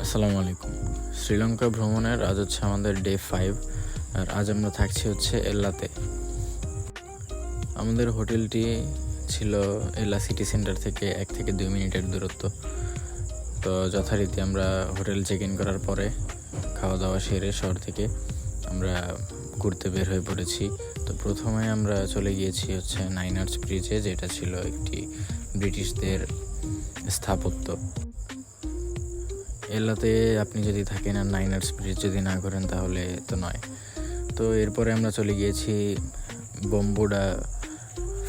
আসসালামু আলাইকুম। শ্রীলঙ্কা ভ্রমণের আজ হচ্ছে আমাদের ডে 5, আর আজ আমরা থাকছি হচ্ছে এল্লাতে। আমাদের হোটেলটি ছিল এল্লা সিটি সেন্টার থেকে 1 থেকে 2 মিনিটের দূরত্ব। তো যথারীতি আমরা হোটেল চেক ইন করার পরে খাওয়া দাওয়া সেরে শহর থেকে আমরা ঘুরতে বের হয়ে পড়েছি। তো প্রথমে আমরা চলে গিয়েছি হচ্ছে 9 আর্চ ব্রিজে, যেটা ছিল একটি ব্রিটিশদের স্থাপত্য। এলাতে আপনি যদি থাকেন আর 9 আর্চ ব্রিজ যদি না করেন তাহলে তো নয়। তো এরপরে আমরা চলে গিয়েছি বম্বুডা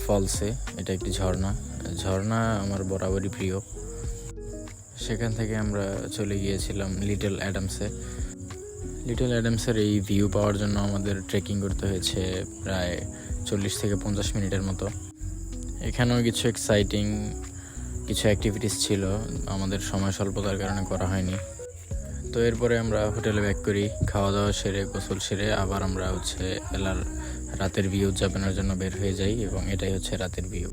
ফলসে। এটা একটি ঝর্ণা আমার বরাবরই প্রিয়। সেখান থেকে আমরা চলে গিয়েছিলাম লিটল অ্যাডামসের এই ভিউ পাওয়ার জন্য আমাদের ট্রেকিং করতে হয়েছে প্রায় 40 থেকে 50 মিনিটের মতো। এখানেও কিছু অ্যাক্টিভিটিস ছিল, আমাদের সময় স্বল্পতার কারণে করা হয়নি। তো এরপরে আমরা হোটেলে ব্যাক করি, খাওয়া দাওয়া সেরে গোসল সেরে আবার আমরা হচ্ছে এলার রাতের ভিউ উদযাপনের জন্য বের হয়ে যাই, এবং এটাই হচ্ছে রাতের ভিউ।